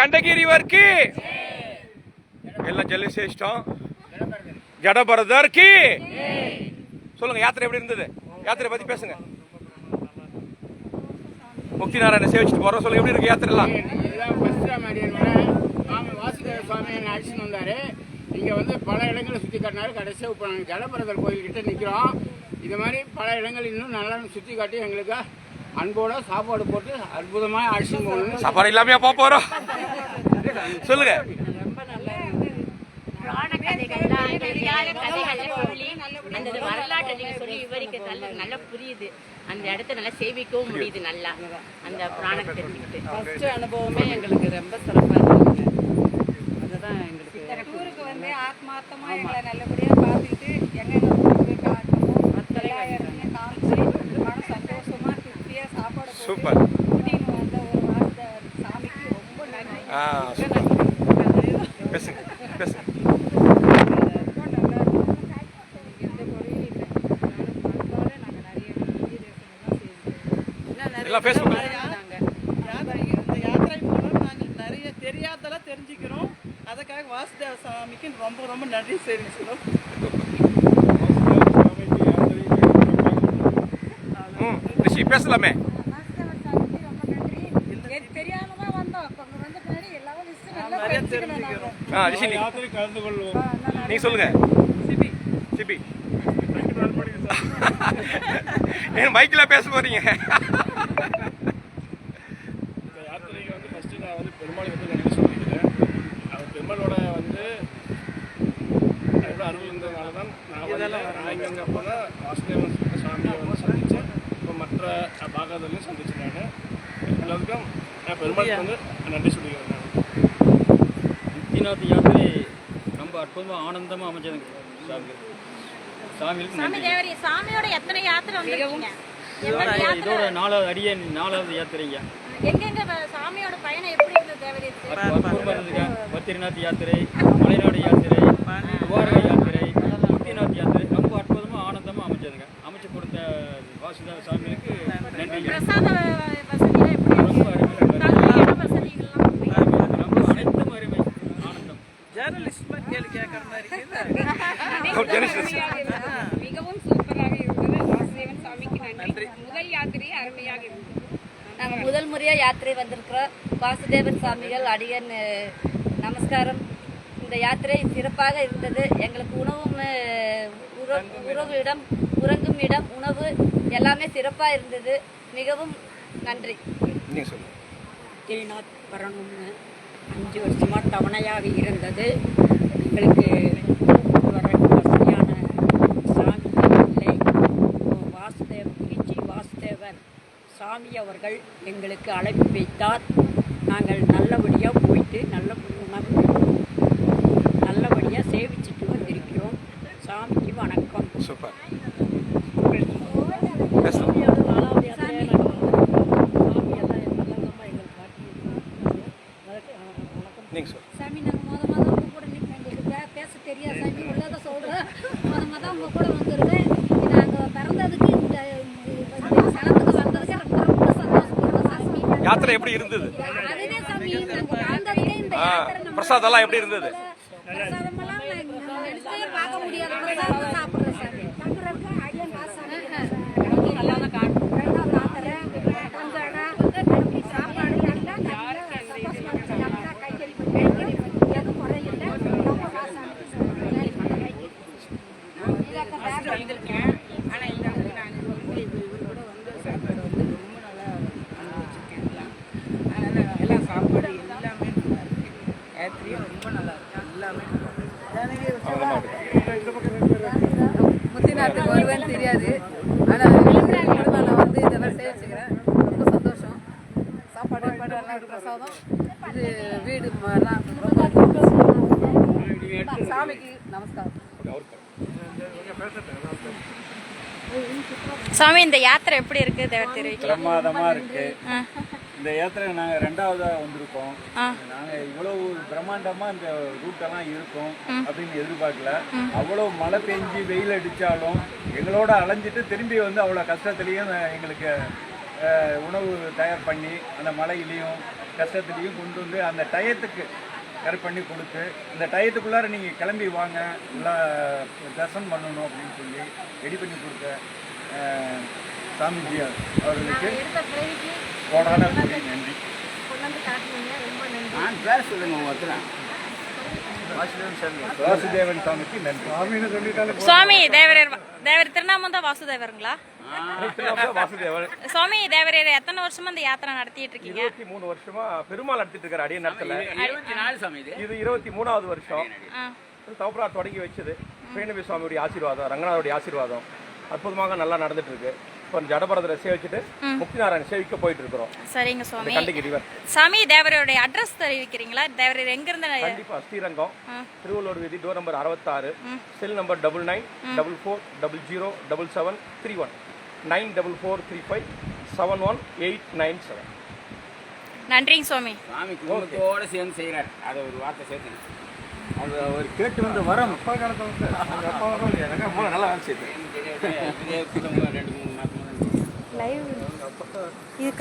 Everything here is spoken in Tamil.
కండగిరి వారికి எல்லாம் ஜல்லி சேஷ்டம் ஜடபரதர்க்கு சொல்லுங்க. யாத்திரை எப்படி இருந்தது? யாத்திரை பத்தி பேசுங்க. முக்தி நாராயண சேவிச்சுட்டு போறோம். சொல்லுங்க, எப்படி இருக்கு யாத்திரை எல்லாம்? வாசுதேவ சுவாமி என்ன அழைச்சிட்டு வந்தாரு. இங்க வந்து பல இடங்களை சுத்தி காட்டினாரு. கடைசியாக இப்போ நாங்கள் ஜடபரதர் கோயில்கிட்ட நிற்கிறோம். இது மாதிரி பல இடங்கள் இன்னும் நல்லா சுத்தி காட்டி எங்களுக்கு அன்போட சாப்பாடு போட்டு அற்புதமாக அழைச்சிட்டு போகணும். சாப்பாடு இல்லாமையா போறோம்? சொல்லுங்க. அந்த வரலாற்றை நீங்க சொல்லி விவரிக்கிறதால நல்லா புரியுது. அந்த இடத்த நல்லா சேவிக்கவும் முடியுது. நல்லா அந்த புராணத்தை தெரிஞ்சுக்கிட்டு அனுபவமே எங்களுக்கு ரொம்ப சிறப்பாக இருந்தது. அதுதான் எங்களுக்கு ஊருக்கு வந்து ஆத்மார்த்தமா எங்களை நல்லபடியா பார்த்துட்டு எங்க காமிச்சு மன சந்தோஷமா திருப்தியா சாப்பாடு சூப்பர். கூட்டின்னு வந்த ஒரு வார்த்தை சாமிக்கு ரொம்ப நன்றி. பேசுங்க பேசுங்க. எல்லாம் பேசுங்க. யாத்திரை மூலம் நாங்கள் நிறைய தெரியாதெல்லாம் தெரிஞ்சுக்கிறோம். அதுக்காக வாசுதேவ சாமிக்கு ரொம்ப ரொம்ப நன்றி தெரிவிக்கிறோம். ரிஷி பேசலாமே. தெரியாம வந்தோம். வந்து பின்னாடி எல்லாரும் நிறைய தெரிஞ்சுக்கிறோம். ரிஷி கலந்து கொள்வோம். நீங்க சொல்லுங்க. சிபி ஏன் மைக்கில் பேச போறீங்க? யாத்திரைக்கு வந்து ஃபஸ்ட்டு நான் வந்து பெருமாளை வந்து நன்றி சொல்லிக்கிறேன். அவர் பெருமாளோட வந்து எவ்வளோ அருள் இருந்ததுனால தான் நான் இங்கே போனால் வாசுதேவன் சாமியை வந்து சந்தித்தேன். இப்போ மற்ற பாகவதர்களையும் சந்தித்தேன். நான் எல்லாத்துக்கும் நான் பெருமாளுக்கு வந்து நன்றி சொல்லிக்கிறேன். முக்திநாத் யாத்திரை ரொம்ப அற்புதமாக ஆனந்தமாக அமைஞ்சதுங்க. சாமியோட எத்தனை யாத்திரை வந்திருக்கீங்க? இதோட நாலாவது யாத்திரைங்க. எங்கெங்க சாமியோட பயணம் எப்படி இருந்தது? அற்புதமாக இருந்ததுங்க. பத்ரிநாத் யாத்திரை, மலைநாடு யாத்திரை, துவாரகா யாத்திரை, முக்திநாத் யாத்திரை ரொம்ப அற்புதமாக ஆனந்தமாக அமைஞ்சதுங்க. அமைச்சு கொடுத்த வாசுதேவ சாமிகளுக்கு நன்றி. பிரசாத வசதியெல்லாம் எப்படி? ரொம்ப அருமை வசதிகள்லாம் ரொம்ப அனைத்தும் அருமை ஆனந்தம். ஜேர்னலிஸ்ட் மாதிரி கேள்வி கேட்கற மாதிரி மிகவும் சூப்பராக இருந்தது. வாசுதேவன் சாமிக்கு நன்றி. முதல் யாத்திரை அருமையாக இருந்தது. நாங்கள் முதல் முறையாக யாத்திரை வந்திருக்கிறோம். வாசுதேவன் சாமிகள் அடியன் நமஸ்காரம். இந்த யாத்திரை சிறப்பாக இருந்தது. எங்களுக்கு உணவும் உறவு இடம், உறங்கும் இடம், உணவு எல்லாமே சிறப்பாக இருந்தது. மிகவும் நன்றி. திருநாத் வரணும்னு 5 வருஷமாக தவணையாக இருந்தது. எங்களுக்கு வர வசதியான சாமி இல்லை. வாசுதேவன் சாமி அவர்கள் எங்களுக்கு அழைப்பு வைத்தார். நாங்கள் நல்லபடியாக போயிட்டு நல்லபடியாக சேவிச்சுட்டு வந்திருக்கிறோம். சாமிக்கு வணக்கம். சூப்பர். சாமி நாங்கள் மொதல் உங்க கூட நிற்போம். எங்களுக்கு பேச தெரியாது சாமி, உள்ளதை சொல்கிறேன். மொதல் உங்க கூட வந்துருவேன். நாங்கள் பிறந்ததுக்கு இந்த சனத்துக்கு வந்ததுக்கு ரொம்ப சந்தோஷப்படுறோம் சாமி. யாத்திரை எப்படி இருந்தது? அதுவே சாமி நாங்கள் பிறந்ததுக்கே இந்த யாத்திரை பிரசாதம் எல்லாம் எப்படி இருந்தது? பிரசாதமெல்லாம் நினைச்சே பார்க்க முடியாது. பிரசாதம் சாப்பிட்றேன் சாமி. தங்குறதுக்கு ஐயன் வாசனை நல்லா தான் காட்டும். யாத்திரை கொஞ்சம் சாப்பாடு நல்லா சந்தோஷமாக கைகறி எதுவும் குறையில்லை. ரொம்ப வாசனை வந்திருக்கேன். ஆனால் இந்த நான் இவர் கூட வந்து சாப்பாடு வந்து ரொம்ப நல்லா அனுபவிச்சிருக்கேன். அதனால் எல்லாம் சாப்பாடு எல்லாமே நல்லா இருக்கு. யாத்திரையும் ரொம்ப நல்லா இருக்கு. எல்லாமே முத்திநாட்டுக்கு வருவேன்னு தெரியாது. ஆனால் நான் வந்து இதெல்லாம் சேவிச்சுக்கிறேன். ரொம்ப சந்தோஷம். சாப்பாடு எல்லாம் பிரசாதம். இது வீடு எல்லாம் சாமிக்கு நமஸ்காரம். சாமி, இந்த யாத்திரை எப்படி இருக்கு? தேவத்திரை பிரமாதமா இருக்கு. இந்த யாத்திரை நாங்கள் 2வதாக வந்திருக்கோம். நாங்கள் இவ்வளவு பிரம்மாண்டமா இந்த ரூட்டெல்லாம் இருக்கும் அப்படின்னு எதிர்பார்க்கல. அவ்வளோ மழை பெஞ்சு வெயில் அடித்தாலும் எங்களோட அலைஞ்சிட்டு திரும்பி வந்து அவ்வளோ கஷ்டத்துலேயும் எங்களுக்கு உணவு தயார் பண்ணி அந்த மழையிலையும் கஷ்டத்துலையும் கொண்டு வந்து அந்த டயத்துக்கு கரெக்ட் பண்ணி கொடுத்து இந்த டயத்துக்குள்ளார நீங்கள் கிளம்பி வாங்க எல்லாம் தரிசனம் பண்ணணும் அப்படின்னு சொல்லி ரெடி பண்ணி கொடுத்த சாமிஜி அவர்களுக்கு கோடான கோடி நன்றி. நான் பேர் சொல்லுங்க ஒருத்தர் வாசுதேவன் சாமிக்கு நன்றி. சாமின்னு சொல்லிட்டாலே சுவாமி தேவர் திருநாமம் தான் வாசுதேவருங்களா? வாசுதேவன் சுவாமி தேவரர் எத்தனை வருஷமா இந்த யாத்திரை நடத்திட்டு இருக்கீங்க? 23 வருஷமா பெருமாள் நடத்திட்டு இருக்காரு அடியே நடத்தல. 24 சாமி இது 23வது வருஷம். தவப்பரா தொடங்கி வச்சது பேணுவி சுவாமியுடைய ஆசீர்வாதம், ரங்கநாதருடைய ஆசீர்வாதம் அற்புதமாக நல்லா நடந்துட்டு இருக்கு. இப்போ ஜடபரதரை சேவிச்சுட்டு முக்திநாராயண சேவிக்க போயிட்டு இருக்கிறோம். சரிங்க சுவாமி. கண்டிகிரிவர் சாமி தேவருடைய அட்ரஸ் தெரிவிக்கிறீங்களா? தேவரர் எங்க இருந்து? கண்டிப்பா ஸ்ரீரங்கம், திருவள்ளூர் வீதி, டோர் நம்பர் 66, செல் நம்பர் 9944007731 94435718797. நன்றிங்க சுவாமி. சாமி குடும்பத்தோட சேர்ந்து செய்கிறார். அதை ஒரு வார்த்தை சேர்த்து அது அவர் கேட்டு வந்து வரம் அப்பா காலத்தில் வந்து எனக்கு மூணு நல்லா வேலை செய்யுது. 2-3 மாதம் லைவ் இது